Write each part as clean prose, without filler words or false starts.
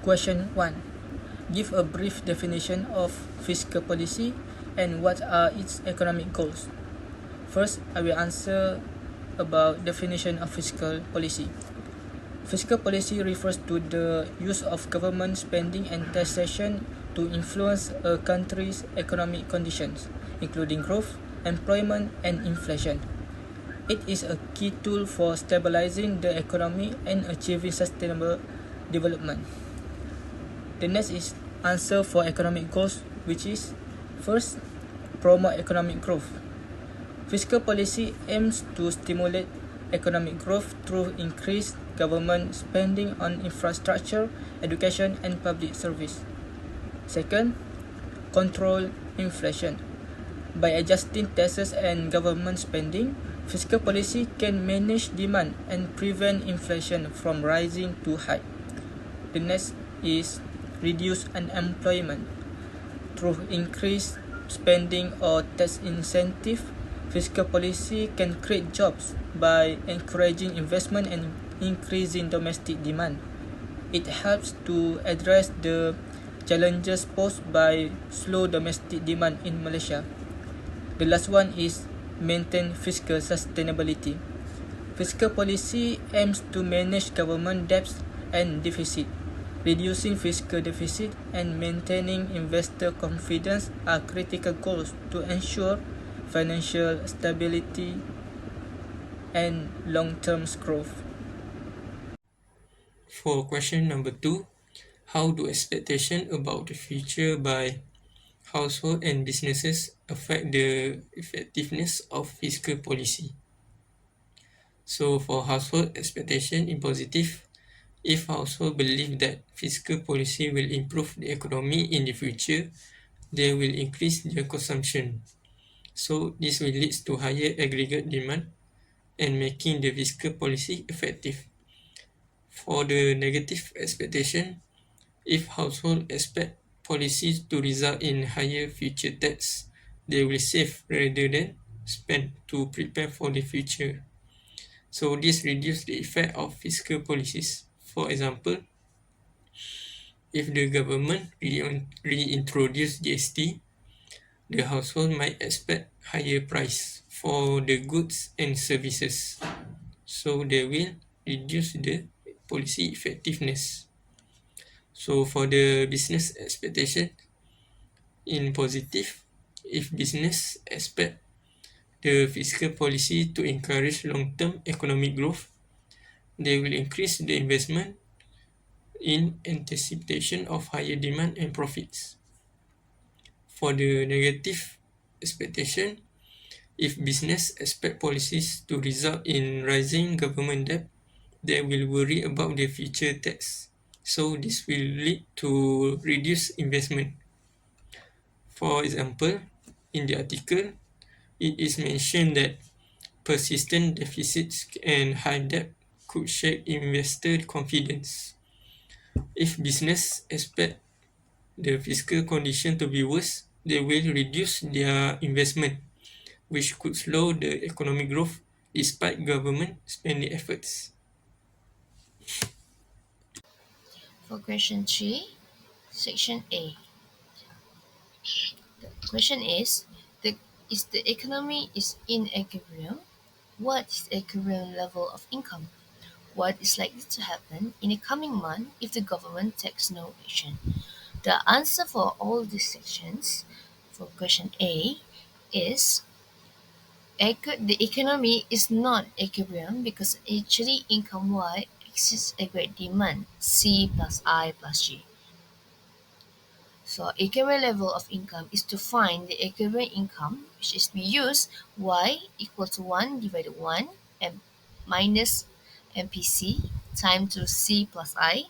Question 1. Give a brief definition of fiscal policy and what are its economic goals. First, I will answer about definition of fiscal policy. Fiscal policy refers to the use of government spending and taxation to influence a country's economic conditions, including growth, employment, and inflation. It is a key tool for stabilizing the economy and achieving sustainable development. The next is answer for economic goals, which is first, promote economic growth. Fiscal policy aims to stimulate economic growth through increased government spending on infrastructure, education, and public service. Second, control inflation. By adjusting taxes and government spending, fiscal policy can manage demand and prevent inflation from rising too high. The next is reduce unemployment. Through increased spending or tax incentive, fiscal policy can create jobs by encouraging investment and increasing domestic demand. It helps to address the challenges posed by slow domestic demand in Malaysia. The last one is maintain fiscal sustainability. Fiscal policy aims to manage government debts and deficit. Reducing fiscal deficit and maintaining investor confidence are critical goals to ensure financial stability and long-term growth. For question number 2, how do expectations about the future by household and businesses affect the effectiveness of fiscal policy? So for household expectation in positive, if household believe that fiscal policy will improve the economy in the future, they will increase their consumption. So this will lead to higher aggregate demand and making the fiscal policy effective. For the negative expectation, if household expect policies to result in higher future tax, they will save rather than spend to prepare for the future. So this reduces the effect of fiscal policies. For example, if the government reintroduce GST, the household might expect higher price for the goods and services. So they will reduce the policy effectiveness. So for the business expectation, in positive, if business expect the fiscal policy to encourage long-term economic growth, they will increase the investment in anticipation of higher demand and profits. For the negative expectation, if business expect policies to result in rising government debt, they will worry about the future tax. So this will lead to reduced investment. For example, in the article, it is mentioned that persistent deficits and high debt could shake investor confidence. If business expect the fiscal condition to be worse, they will reduce their investment, which could slow the economic growth despite government spending efforts. For question 3, section A. The question is the economy is in equilibrium? What is the equilibrium level of income? What is likely to happen in the coming month if the government takes no action? The answer for all these sections for question A is the economy is not equilibrium because actually income Y exists a great demand C plus I plus G. So equilibrium level of income is to find the equilibrium income, which is we use Y equal to 1 divided 1 and minus MPC times to C plus I,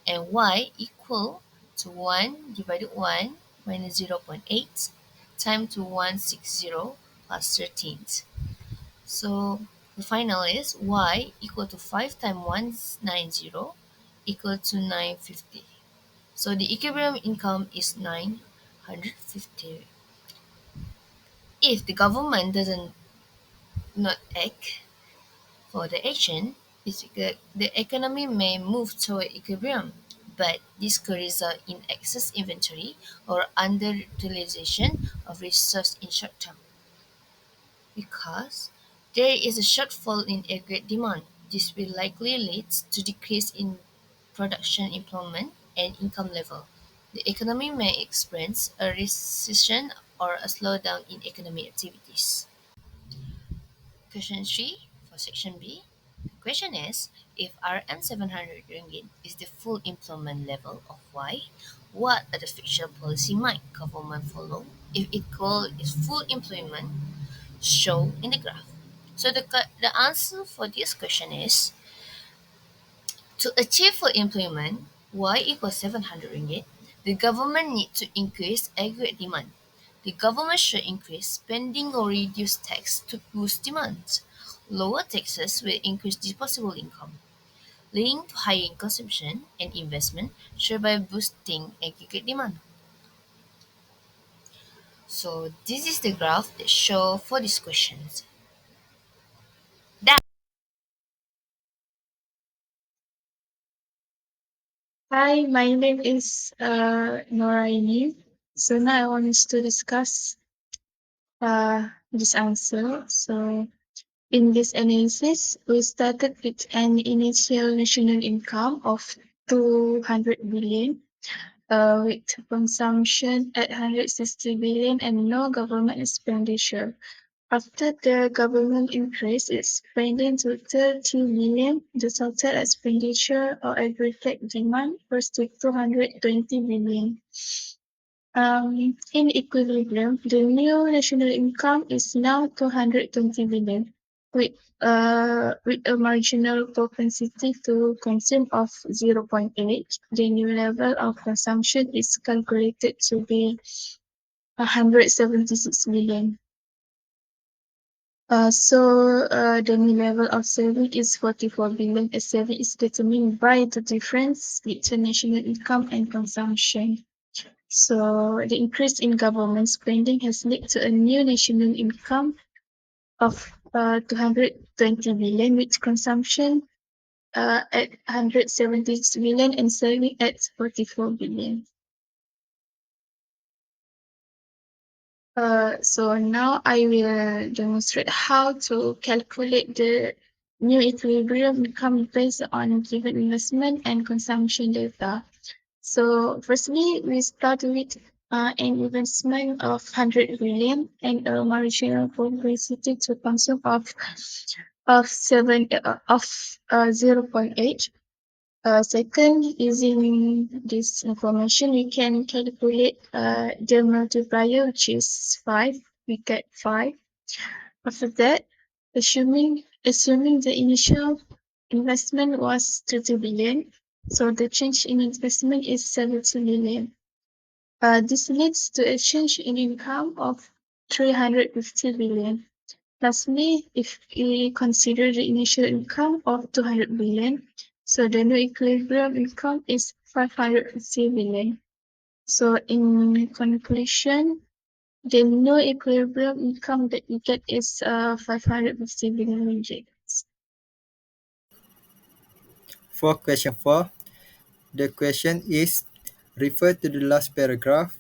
and Y equal to 1 divided 1 minus 0.8 times to 160 plus 13. So the final is Y equal to 5 times 190 equal to 950. So the equilibrium income is 950. If the government doesn't not act for the action, the economy may move toward equilibrium, but this could result in excess inventory or underutilization of reserves in short term. Because there is a shortfall in aggregate demand, this will likely lead to decrease in production employment and income level. The economy may experience a recession or a slowdown in economic activities. Question 3 for section B. The question is, if RM 700 ringgit is the full employment level of Y, what are the fiscal policy might government follow if equal is full employment shown in the graph? So the answer for this question is, to achieve full employment, Y equals 700 ringgit, the government needs to increase aggregate demand. The government should increase spending or reduce tax to boost demand. Lower taxes will increase disposable income, leading to higher consumption and investment, thereby boosting aggregate demand. So this is the graph that show for these questions. That Hi, my name is NORAINI. So now I want us to discuss this answer. So in this analysis, we started with an initial national income of 200 billion, with consumption at 160 billion and no government expenditure. After the government increased its spending to 30 billion, the total expenditure or aggregate demand was to 220 billion. In equilibrium, the new national income is now 220 billion, with a marginal propensity to consume of 0.8. The new level of consumption is calculated to be 176 billion. The new level of saving is 44 billion, as saving is determined by the difference between national income and consumption. So the increase in government spending has led to a new national income of 220 billion, with consumption at 176 billion and saving at 44 billion. So now I will demonstrate how to calculate the new equilibrium income based on given investment and consumption data. So firstly, we start with an investment of 100 billion and a marginal propensity to consume of 0.8. Second, using this information, we can calculate the multiplier, which is 5. We get 5. After that, assuming the initial investment was 30 billion, so the change in investment is 70 million. This leads to a change in income of 350 billion. Lastly, if we consider the initial income of 200 billion, so the new equilibrium income is 550 billion. So in conclusion, the new equilibrium income that we get is 550 billion ringgit. For question 4, the question is, refer to the last paragraph.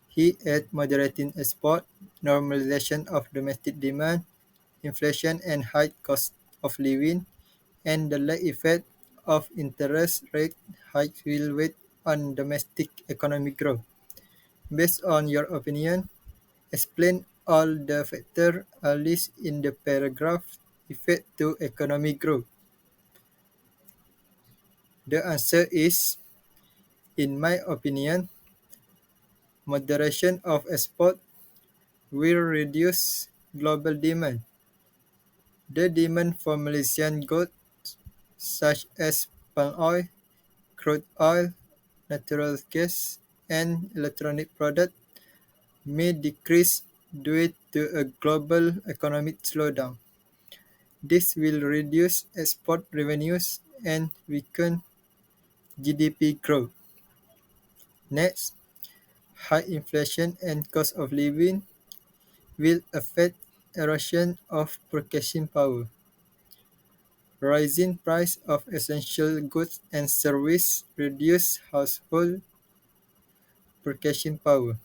He at moderating export, normalization of domestic demand, inflation and high cost of living, and the lag effect of interest rate hikes will weigh on domestic economic growth. Based on your opinion, explain all the factors listed in the paragraph effect to economic growth. The answer is, in my opinion, moderation of export will reduce global demand. The demand for Malaysian goods such as palm oil, crude oil, natural gas, and electronic products may decrease due to a global economic slowdown. This will reduce export revenues and weaken GDP growth. Next, high inflation and cost of living will affect erosion of purchasing power. Rising price of essential goods and services reduce household purchasing power.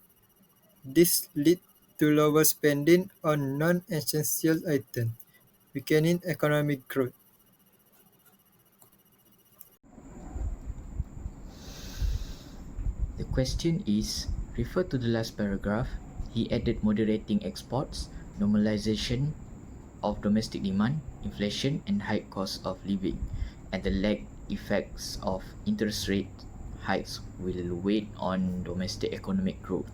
This leads to lower spending on non-essential items, weakening economic growth. The question is, refer to the last paragraph. He added moderating exports, normalization of domestic demand, inflation and high cost of living, and the lag effects of interest rate hikes will weigh on domestic economic growth.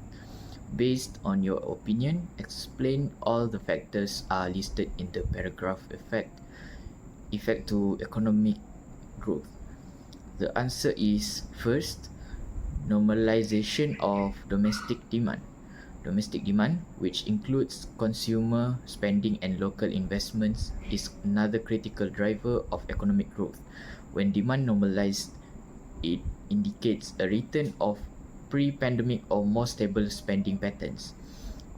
Based on your opinion, explain all the factors are listed in the paragraph effect to economic growth. The answer is first, normalization of domestic demand. Domestic demand, which includes consumer spending and local investments, is another critical driver of economic growth. When demand normalized, it indicates a return of pre-pandemic or more stable spending patterns.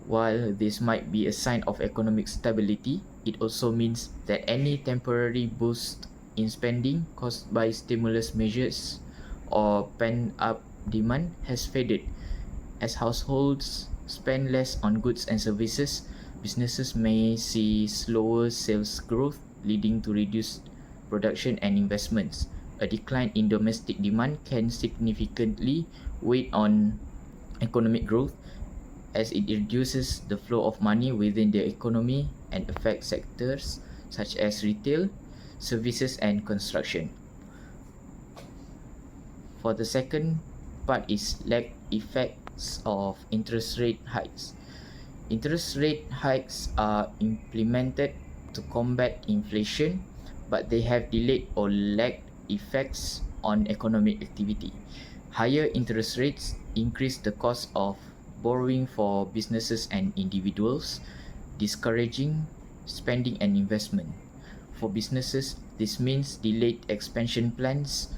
While this might be a sign of economic stability, it also means that any temporary boost in spending caused by stimulus measures or pent-up demand has faded. As households spend less on goods and services, businesses may see slower sales growth, leading to reduced production and investments. A decline in domestic demand can significantly weigh on economic growth as it reduces the flow of money within the economy and affects sectors such as retail, services and construction. For the second part is lag effects of interest rate hikes. Interest rate hikes are implemented to combat inflation, but they have delayed or lagged effects on economic activity. Higher interest rates increase the cost of borrowing for businesses and individuals, discouraging spending and investment. For businesses, this means delayed expansion plans,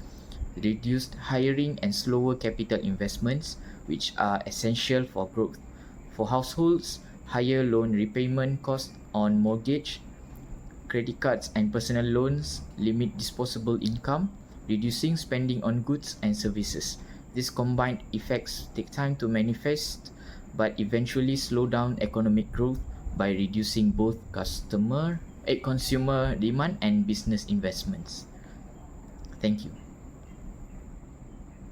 reduced hiring and slower capital investments, which are essential for growth. For households, higher loan repayment costs on mortgage, credit cards and personal loans limit disposable income, reducing spending on goods and services. These combined effects take time to manifest but eventually slow down economic growth by reducing both consumer demand and business investments. Thank you.